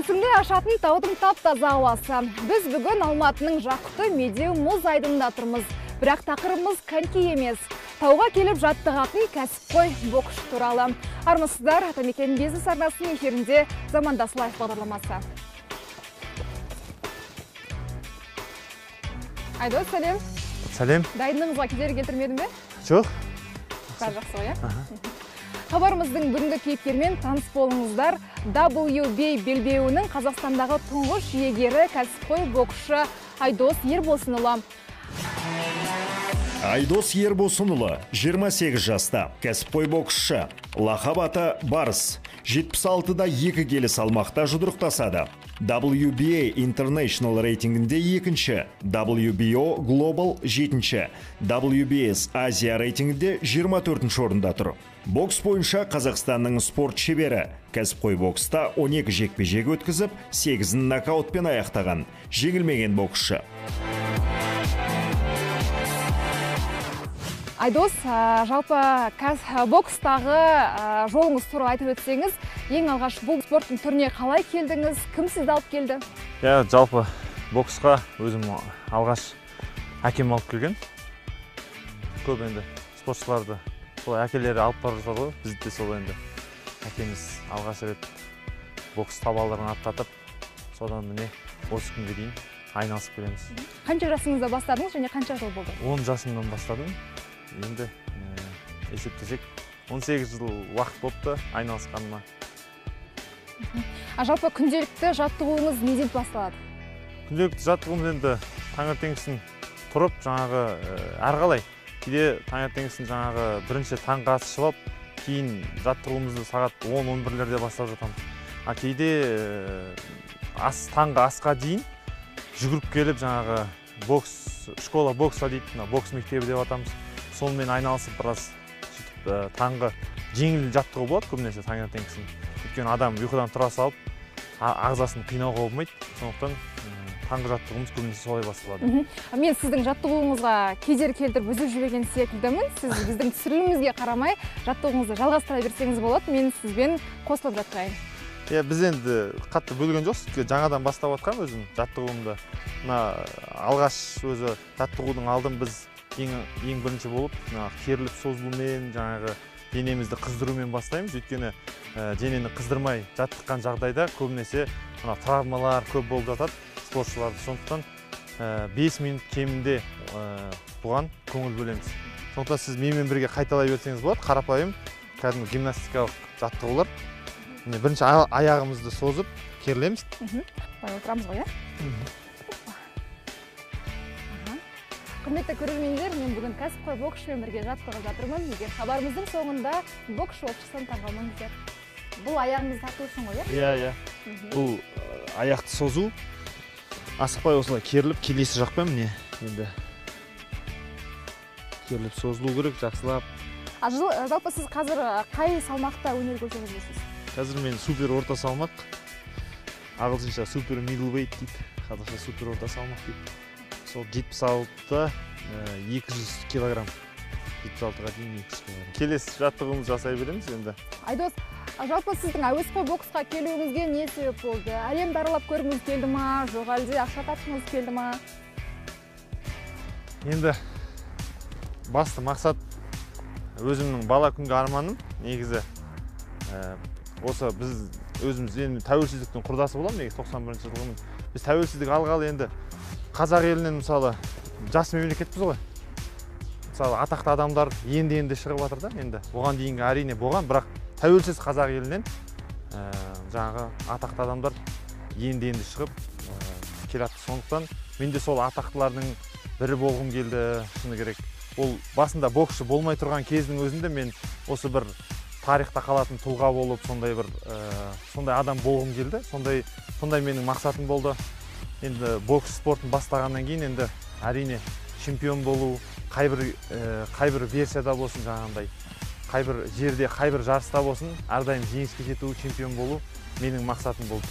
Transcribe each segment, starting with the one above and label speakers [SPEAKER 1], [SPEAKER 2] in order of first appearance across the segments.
[SPEAKER 1] Несіңді ашатын таудың тап-таза ауасы. Біз бүгін Алматының Жақұты Медеу мұз айдынында тұрмыз. Бірақ тақырыбымыз коньки емес. Тауға келіп жаттығатын кәсіпқой боксшы туралы. Армысыздар, Атамекен бизнес арнасының эфирінде Замандас лайф бағдарламасы. Айдос, сәлем.
[SPEAKER 2] Сәлем.
[SPEAKER 1] Дайындығыңызға кедергі келтірмедім бе?
[SPEAKER 2] Жоқ.
[SPEAKER 1] Жақсы ғой, Хабарымыздың бүгінгі кейіпкермен таныс болыңыздар. WBA белбеуінің Қазақстандағы тұңғыш иегері кәсіпқой боксшы Айдос Ербосынұлы.
[SPEAKER 3] Айдос Ербосынұлы 28 жаста, кәсіпқой боксшы. Лақап аты Барыс. 76-да 2 келі салмақта жұдырықтасады. WBA International рейтингінде 2-ші, WBO Global 7-ші, WBS Азия рейтингінде 24-ші орында тұр. Бокс бойынша Қазақстанның спорт шебері. Кәсіпқой бокста 12 жекпе-жек өткізіп, 8-ін нокаутпен аяқтаған. Жеңілмеген боксшы.
[SPEAKER 1] Айдос, жалпы бокстағы жолыңыз туралы айтып өтсеңіз, ең алғаш бұл спорттың түріне қалай келдіңіз, кім сізді алып келді?
[SPEAKER 2] Жалпы боксқа өзім алғаш әкем алып келген. Көп енді спортшыларды солай әкелері алып бара жатады ғой, бізді де солай енді. Әкеміз алғаш рет бокс табалдырығын аттатып, содан міне осы күнге дейін айналысып келеміз.
[SPEAKER 1] Қанша жасыңызда бастадыңыз және қанша жыл болды?
[SPEAKER 2] 10 жасымнан бастадым. Енді есептесек 18 жыл уақыт болыпты айналысқаныма.
[SPEAKER 1] Жалпы күнделікті жаттығуыңыз неден басталады?
[SPEAKER 2] Күнделікті жаттығуымыз енді таңертеңгісін тұрып, жаңағы әрқалай. Кейде таңертеңгісін жаңағы бірінші таңғы ас ішіп, кейін жаттығуымызды сағат 10-11-лерде бастап жатамыз. Кейде таңғы асқа дейін жүгіріп келіп, жаңағы школа бокса дейді, бокс мектебі деп атамыз. Сонымен айналысып біраз таңғы жеңіл жаттығу болады көбінесе таңертеңгісін. Өйткені адам ұйқыдан тұра салып, ағзасын қинауға болмайды. Сондықтан таңғы жаттығуымыз көбінесе солай басталады.
[SPEAKER 1] Мен сіздің жаттығуыңызға кедергі келтіріп үзіп жіберген секілдімін. Сіз біздің түсірілімімізге қарамай жаттығуыңызды жалғастыра берсеңіз болады. Мен сізбен қосылып жатқайын.
[SPEAKER 2] Біз енді қатты бөлген жоқсыз, жаңадан бастап жатқан өзім жаттығуымды. Алғаш өзі жаттығудың алдын біз ең бірінші болып, керіліп созылумен, жаңағы денемізді қыздырумен бастаймыз. Өйткені денені қыздырмай жаттыққан жағдайда көбінесе травмалар көп болып жатады спортшыларды. Сондықтан 5 минут кемінде бұған көңіл бөлеміз. Сондықтан сіз менімен бірге қайталай берсеңіз болады. Қарапайым кәдімгі гимнастикалық жаттығулар. Бірінші аяғымызды созып керілеміз.
[SPEAKER 1] Отырамыз ғой, Құрметті көрермендер, мен бүгін кәсіпқой боксшымен бірге жаттығып жатырмын. Егер хабарымыздың соңында боксшы болып шықсам таңғалмаңыздар. Бұл аяғымызды тарту үшін ғой,
[SPEAKER 2] Иә. Бұл аяқты созу. Асықпай осылай керіліп, келесі жақпен міне енді керіліп созылу керек, жақсылап.
[SPEAKER 1] Жалпы сіз қазір қай салмақта өнер көрсетіп жүрсіз?
[SPEAKER 2] Қазір мен супер орта салмақ, ағылшынша супер middleweight дейді, қазақша супер орта салмақ дейді. Сол 76-та 200 килограмм. 76-ға дейін 200 килограмм. Келесі жаттығуымызды жасай береміз енді.
[SPEAKER 1] Айдос, жалпы сіздің әуесқой боксқа келуіңізге не себеп болды? Әлемді аралап көргіңіз келді ма, жоқ әлде ақша тапқыңыз келді ма?
[SPEAKER 2] Енді басты мақсат өзімнің бала күнгі арманым. Негізі осы біз өзіміз енді тәуелсіздіктің құрдасы боламын, негізі 91 жылғымын. Біз тәуелсіздік алғалы енді қазақ елінен мысалы жас мемлекетпіз ғой. Мысалы атақты адамдар енді шығып жатыр да, енді. Оған дейінгі әрине болған, бірақ тәуелсіз қазақ елінен жаңағы атақты адамдар енді шығып келатты. Сондықтан мен де сол атақтылардың бірі болғым келді, шыны керек. Ол басында боксшы болмай тұрған кездің өзінде мен осы бір тарихта қалатын тұлға болып, сондай адам болғым келді. Сондай менің мақсатым болды. Енді бокс спортын бастағаннан кейін енді әрине чемпион болу, қайбір версияда болсын жаңағындай, қайбір жерде, қайбір жарыста болсын, әрдайым жеңіске жету, чемпион болу менің мақсатым болды.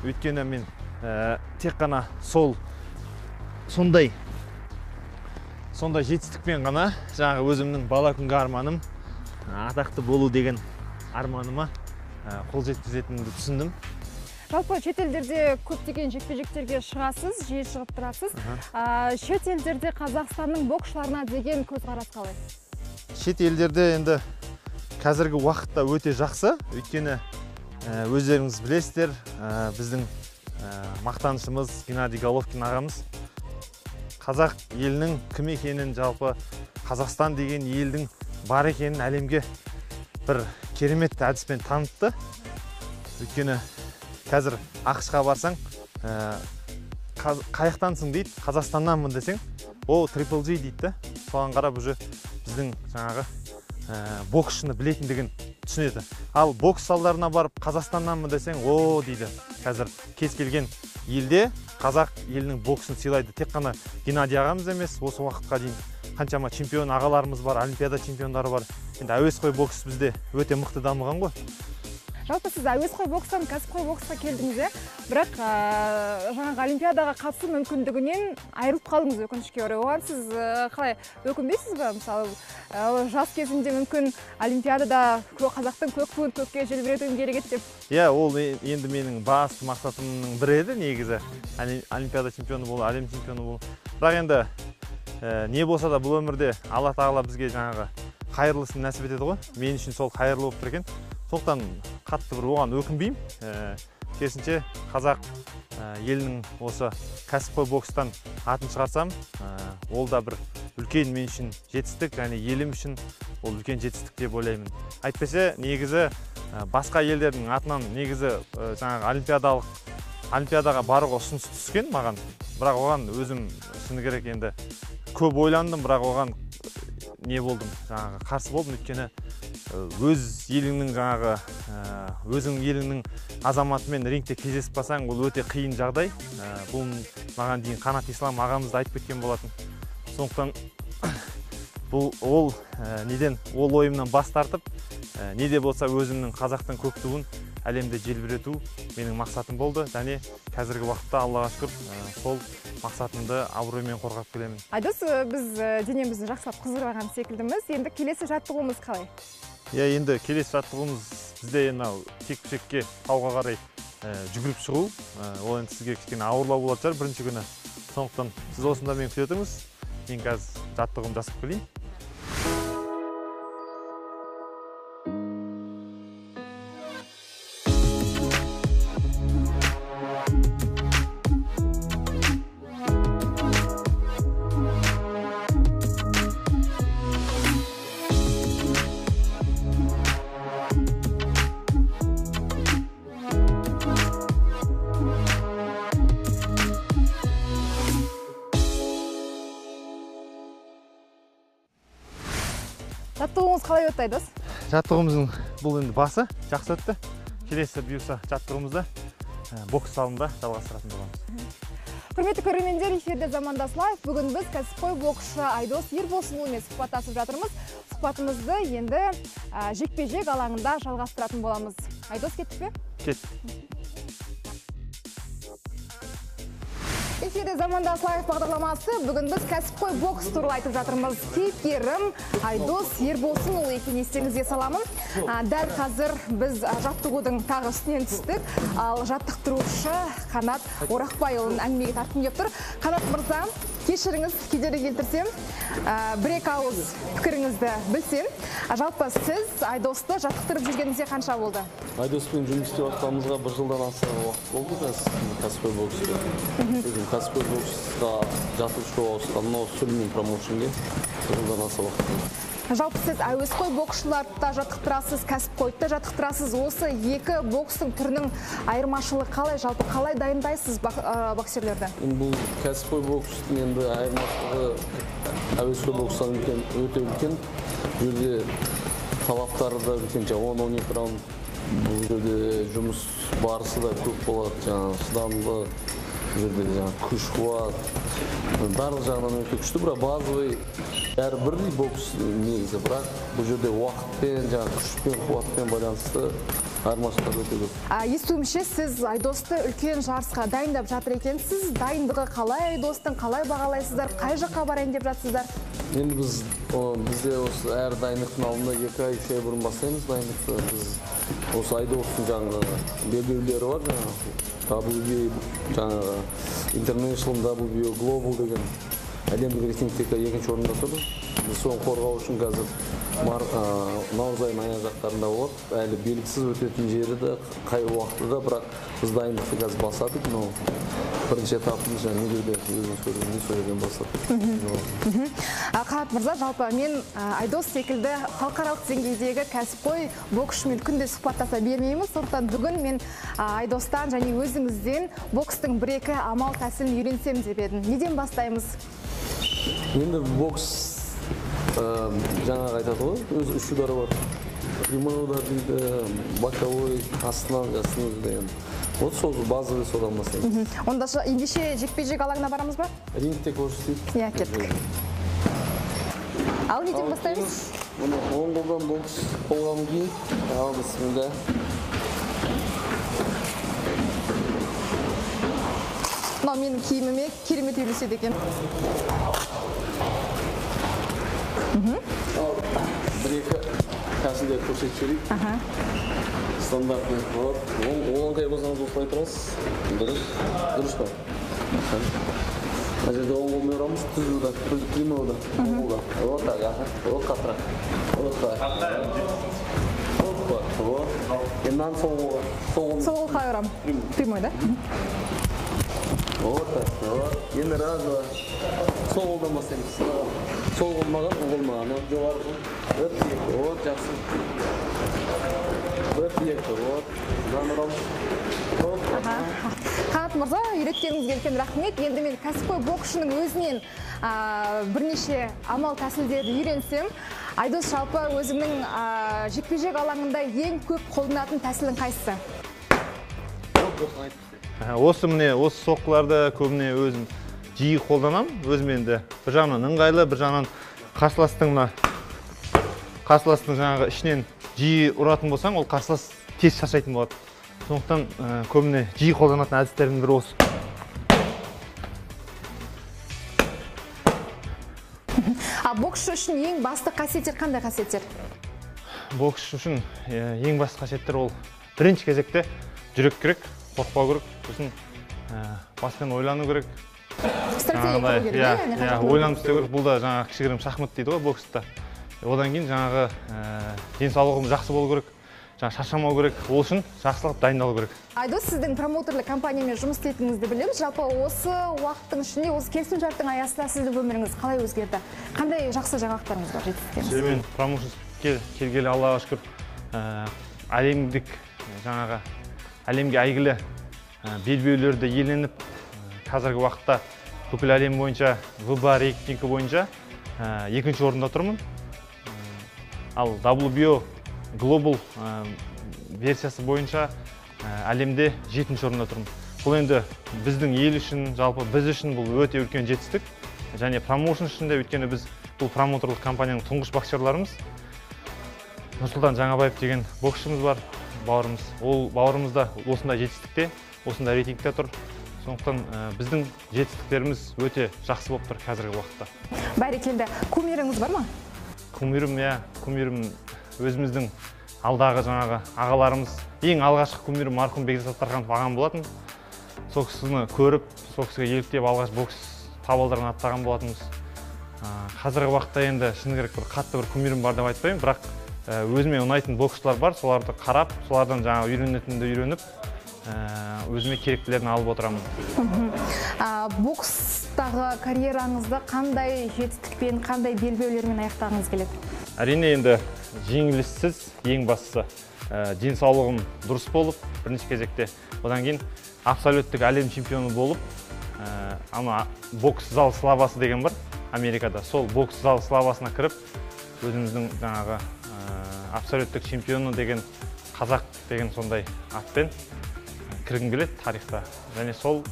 [SPEAKER 2] Өйткені мен тек қана сондай жетістікпен ғана жаңағы өзімнің бала күнгі арманым, атақты болу деген арманыма қол жеткізетінімді түсіндім.
[SPEAKER 1] Жалпы шет елдерде көптеген жекпе-жектерге шығасыз, жиі шығып тұрасыз. Шет елдерде Қазақстанның боксшыларына деген көзқарас қалай?
[SPEAKER 2] Шет елдерде енді қазіргі уақытта өте жақсы, өйткені өздеріңіз білесіздер, біздің мақтанышымыз Геннадий Головкин ағамыз қазақ елінің кім екенін, жалпы Қазақстан деген елдің бар екенін әлемге бір керемет әдіспен танытты. Өйткені қазір ақшқа барсаң, қаяқтансың дейді, Қазақстаннанмын десең, ол Triple G дейді. Соған қарап уже біздің жаңағы боксшыны білетіндігін түсінеді. Ал бокс залдарына барып Қазақстаннанмын десең, о дейді. Қазір кез келген елде қазақ елінің боксын сыйлайды. Тек қана Геннадий ағамыз емес, осы уақытқа дейін қаншама чемпион ағаларымыз бар, олимпиада чемпиондары бар. Енді әуесқой бокс бізде өте мықты дамыған ғой.
[SPEAKER 1] Жалпы сіз әуесқой бокстан кәсіпқой боксқа келдіңіз, бірақ жаңағы олимпиадаға қатысу мүмкіндігінен айырылып қалдыңыз өкінішке орай. Оған сіз қалай өкінбейсіз бе? Мысалы, жас кезінде мүмкін олимпиадада қазақтың көк туын көкке желбіретуім керек еді деп.
[SPEAKER 2] Иә, ол енді менің басты мақсатымның бірі еді негізі. Олимпиада чемпионы болу, әлем чемпионы болу. Бірақ енді не болса да бұл өмірде Алла тағала бізге жаңағы қайырлысын нәсіп етеді ғой. Мен үшін сол қайырлы болып тұр екен. Сондықтан қатты бір оған өкінбеймін. Керісінше қазақ елінің осы кәсіпқой бокстан атын шығарсам, ол да бір үлкен мен үшін жетістік, және елім үшін ол үлкен жетістік деп ойлаймын. Әйтпесе негізі басқа елдердің атынан негізі жаңағы олимпиадаға баруға ұсыныс түскен маған. Бірақ оған өзім шыны керек енді көп ойландым, бірақ оған не болдым, жаңағы қарсы болдым. Өйткені өз еліңнің жаңағы өзің еліңнің азаматымен рингте кездесіп қалсаң, ол өте қиын жағдай. Бұл маған дейін Қанат Ислам ағамыз да айтып кеткен болатын. Сондықтан ол ойымнан бас тартып, неде болса өзімнің қазақтың көк туын әлемде желбірету менің мақсатым болды. Және қазіргі уақытта Аллаға шүкір сол мақсатымды абыроймен қорғап келемін.
[SPEAKER 1] Айдос, біз денемізді жақсылап қыздырған секілдіміз. Енді келесі жаттығуымыз қалай?
[SPEAKER 2] Иә, енді келесі жаттығуымыз бізде текпішекке тауға қарай жүгіріп шығу. Ол енді сізге кішкене ауырлау болады шығар бірінші күні. Сондықтан сіз осында мен күтетіңіз. Мен қазір жаттығуымды жасап келейін.
[SPEAKER 1] Жаттығуыңыз қалай өтті, Айдос?
[SPEAKER 2] Жаттығуымыздың бұл енді басы жақсы өтті. Келесі бұйырса жаттығуымызды бокс залында жалғастыратын боламыз.
[SPEAKER 1] Құрметті көрермендер, эфирде Замандас Лайв. Бүгін біз кәсіпқой боксшы Айдос Ербосынұлымен сұхбаттасып жатырмыз. Сұхбатымызды енді жекпе-жек алаңында жалғастыратын боламыз. Айдос, кеттік пе?
[SPEAKER 2] Кеттік.
[SPEAKER 1] Эфирде Замандас Лайв бағдарламасы. Бүгін біз кәсіпқой бокс туралы айтып жатырмыз. Кейіпкерім Айдос Ербосынұлы екенін естеріңізге саламын. Дәл қазір біз жаттығудың тағы үстінен түстік. Ал жаттықтырушы Қанат Орақбайұлын әңгімеге тартқым келіп тұр. Қанат мырза, кешіріңіз, кедергі келтірсем, бір-екі ауыз пікіріңізді білсем. Жалпы сіз Айдосты жаттықтырып жүргеніңізге қанша болды?
[SPEAKER 4] Айдоспен жұмыс істеп жатқанымызға бір жылдан аса уақыт болды кәсіпқой бокста. Кәсіпқой боксқа жаттықтырушыға ауысқанына Сүлеймен промоушнге бір жылдан аса уақыт болды.
[SPEAKER 1] Жалпы сіз әуесқой боксшыларды да жаттықтырасыз, кәсіпқойды да жаттықтырасыз. Осы екі бокстың түрінің айырмашылығы қалай? Жалпы қалай дайындайсыз боксерлерді?
[SPEAKER 4] Бұл кәсіпқой бокстың енді айырмашылығы әуесқой бокстан өте үлкен. Бұл жерде талаптары да үлкен, 10-12 раунд. Бұл жерде жұмыс барысы да көп болады, шыдамды. Бұл жерде күш қуат, барлық жағынан өте күшті, бірақ базовый бәрі бірдей бокс негізі, бірақ бұл жерде уақытпен, күшпен, қуатпен байланысты айырмашылықтар өте көп.
[SPEAKER 1] Естуімше, сіз Айдосты үлкен жарысқа дайындап жатыр екенсіз. Дайындығы қалай Айдостың, қалай бағалайсыздар, қай жаққа барайын деп жатсыздар?
[SPEAKER 4] Енді бізде осы әр дайындықтың алдында 2 ай, 3 ай бұрын бастаймыз дайындықты. Біз осы айдостың жаңағы белбеулері бар, жаңағы WBA, жаңағы International WBO Global деген әлемдік рейтингтегі екінші орында тұр. Біз соны қорғау үшін қазір наурыз айының аяқ жақтарында болады. Әлі белгісіз өтетін жері де, қай уақытта, бірақ біз дайындықты қазір басадық. Бірінші этапымыз медеуде өзіміз көргенде сол жерден бастадық.
[SPEAKER 1] Қанат мырза, жалпы мен Айдос секілді халықаралық деңгейдегі кәсіпқой боксшымен күнде сұхбаттаса бермейміз. Сондықтан бүгін мен Айдостан және өзіңізден бокстың бір-екі амал тәсілін үйренсем деп едім. Неден бастаймыз?
[SPEAKER 4] Енді бокс жаңағы айтады ғой, өз үш удары бар. Прямой удар дейді, боковой, астынан, жасынан деген. Вот сол базовый содан бастаймыз.
[SPEAKER 1] Онда ендеше жекпе-жек алаңына барамыз ба?
[SPEAKER 4] Рингте көрсетейік.
[SPEAKER 1] Иә, кеттік. Ал неден бастаймыз?
[SPEAKER 4] Мұны оң қолдан бокс болған кейін, ал бісмілда.
[SPEAKER 1] Мынау менің киіміме керемет үйлеседі екен.
[SPEAKER 4] Бір-екі тәсілдер көрсетіп жіберейік. Стандартный болады. Оңғай болсаңыз осылай тұрасыз. Дұрыс па? Мына жерде оң қолмен ұрамыз, түзуді, прямойда. Вот так, вот қаттырақ. Вот так. Опа, вот. Енді сол қолға.
[SPEAKER 1] Сол қол қалай ұрам? Прямой, да?
[SPEAKER 4] Вот так, вот. Енді раз-два. Сол қолдан бастаймыз. Сол қолмаған, ол қолмаған. Жоғарғы. Вот, жақсы.
[SPEAKER 1] Қанат мырза, үйреткеніңізге үлкен рахмет. Енді мен кәсіпқой боксшының өзінен бірнеше амал тәсілдерді үйренсем, Айдос, жалпы өзіңнің жекпе-жек алаңында ең көп қолданатын тәсілің қайсысы?
[SPEAKER 2] Осы соққыларды көбіне өзім жиі қолданам. Өзім енді бір жағынан ыңғайлы, бір жағынан қарсыластың жаңағы ішінен жиі ұратын болсаң, ол қарсылас тез шаршайтын болады. Сондықтан көбіне жиі қолданатын әдістердің бірі осы.
[SPEAKER 1] Боксшы үшін ең басты қасиеттер қандай қасиеттер?
[SPEAKER 2] Боксшы үшін ең басты қасиеттер ол бірінші кезекте жүрек керек, қорықпау керек, сосын баспен ойлану керек.
[SPEAKER 1] Стратегия құру керек,
[SPEAKER 2] ойланып істеу керек. Бұл да жаңағы кішігірім шахмат дейді ғой бокста. Одан кейін жаңағы денсаулығым жақсы болу керек, шаршамау керек, ол үшін жақсылап дайындалу керек.
[SPEAKER 1] Айдос, сіздің промоутерлік компаниямен жұмыс істейтініңізді білеміз. Жалпы осы уақыттың ішінде, осы келісім-шарттың аясында сіздің өміріңіз қалай өзгерді? Қандай жақсы жаңалықтарыңыз бар, жетістіктеріңіз?
[SPEAKER 2] Мен промоушн келгелі Аллаға шүкір, әлемге әйгілі белбеулерді иеленіп, қазіргі уақытта бүкіл әлем бойынша ВБА рейтингі бойынша екінші орында тұрмын. Ал WBO Global версиясы бойынша әлемде 7-ші орында тұрмын. Бұл енді біздің ел үшін, жалпы біз үшін бұл өте үлкен жетістік. Және промоушн үшін де, өйткені біз бұл промоутерлік компанияның тұңғыш боксшыларымыз. Нұрсұлтан Жаңабаев деген боксшымыз бар, бауырымыз. Ол бауырымыз да осындай жетістікте, осындай рейтингте тұр. Сондықтан біздің жетістіктеріміз өте жақсы болып тұр қазіргі уақытта.
[SPEAKER 1] Бәрекелді. Кумиріңіз бар ма?
[SPEAKER 2] Кумирім өзіміздің алдағы жаңағы ағаларымыз. Ең алғашқы кумирім марқұм Бекзат Саттарханов ағам болатын. Сол кісіні көріп, сол кісіге еліктеп алғаш бокс табалдырығын аттаған болатынбыз. Қазіргі уақытта енді шыны керек бір қатты бір кумирім бар деп айтпаймын, бірақ өзіме ұнайтын боксшылар бар, соларды қарап, солардан жаңағы үйренетінді үйреніп, өзіме керектілерін алып отырамын.
[SPEAKER 1] Бокстағы карьераңызды қандай жетістікпен, қандай белбеулермен аяқтағыңыз келеді?
[SPEAKER 2] Әрине енді жеңіліссіз, ең бастысы денсаулығым дұрыс болып, бірінші кезекте. Одан кейін абсолюттік әлем чемпионы болып, бокс зал славасы деген бар Америкада. Сол бокс зал славасына кіріп, өзіміздің жаңағы абсолюттік чемпионы деген, қазақ деген сондай атпен кіргім келеді тарихта. және сол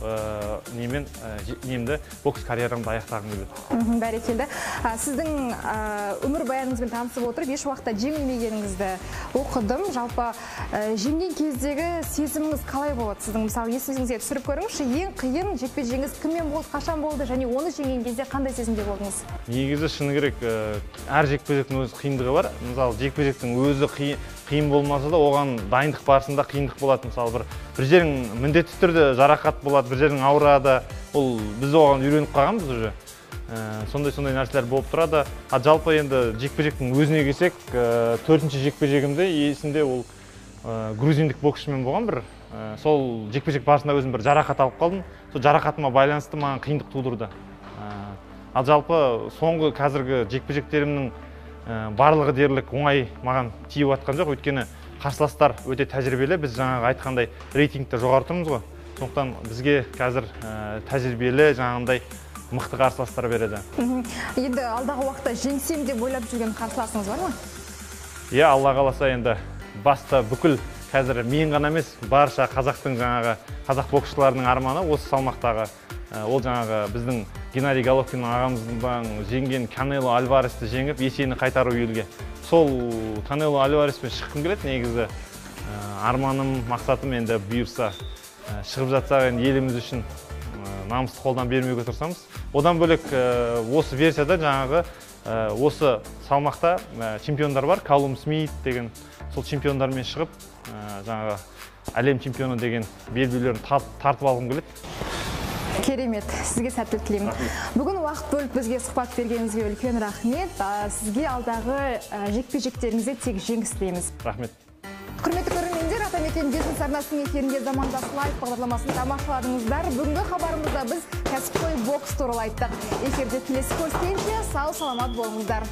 [SPEAKER 2] немді бокс карьерамды аяқтағым келеді.
[SPEAKER 1] Бәрекелді. Сіздің өмір баяныңызбен танысып отырып, еш уақытта жеңілмегеніңізді оқыдым. Жалпы жеңген кездегі сезіміңіз қалай болады? Сіздің мысалы есіңізге түсіріп көріңізші, ең қиын жекпе-жегіңіз кіммен болды, қашан болды және оны жеңген кезде қандай сезімде болдыңыз?
[SPEAKER 2] Негізі шыны керек, әр жекпе-жектің өз қиындығы бар. Мысалы жекпе-жектің өзі қиын болмаса да, оған дайындық барысында қиындық болады. Мысалы бір жерің міндетті түрде жарақат болады, бір жерің ауырады. Ол біз оған үйреніп қалғанбыз уже. Сондай нәрселер болып тұрады. Жалпы енді жекпе-жектің өзіне келсек, 4-ші жекпе-жегімде есімде ол грузиндік боксшымен болған бір. Сол жекпе-жек барысында өзім бір жарақат алып қалдым. Сол жарақатыма байланысты маған қиындық тудырды. Жалпы соңғы қазіргі жекпе-жектерімнің барлығы дерлік оңай маған тиіп жатқан жоқ, өйткені қарсыластар өте тәжірибелі. Біз жаңағы айтқандай рейтингте жоғары тұрмыз ғой. Сондықтан бізге қазір тәжірибелі жаңағындай мықты қарсыластар береді.
[SPEAKER 1] Енді алдағы уақытта жеңсем деп ойлап жүрген қарсыласыңыз бар ма?
[SPEAKER 2] Иә, алла қаласа енді баста бүкіл қазір мен ғана емес, барша қазақтың жаңағы қазақ боксшыларының арманы осы салмақтағы. Ол жаңағы біздің Геннадий Головкин ағамыздан жеңген Канело Альваресті жеңіп, есені қайтару елге. Сол Канело Альвареспен шыққым келеді. Негізі арманым, мақсатым енді бұйырса шығып жатсақ, енді еліміз үшін намысты қолдан бермеуге тырысамыз. Одан бөлек осы версияда жаңағы осы салмақта чемпиондар бар, Калум Смит деген, сол чемпиондармен шығып, жаңағы әлем чемпионы деген белбеулерін тартып алғым келеді.
[SPEAKER 1] Керемет, сізге сәттілік тілеймін. Бүгін уақыт бөліп бізге сұхбат бергеніңізге үлкен рахмет. Сізге алдағы жекпе-жектеріңізде тек жеңіс тілейміз.
[SPEAKER 2] Рахмет.
[SPEAKER 1] Құрметті көрермендер, Атамекен бизнес арнасының эфирінде Замандас лайф бағдарламасын тамашаладыңыздар. Бүгінгі хабарымызда біз кәсіпқой бокс туралы айттық. Эфирде келесі көріскенше сау саламат болыңыздар.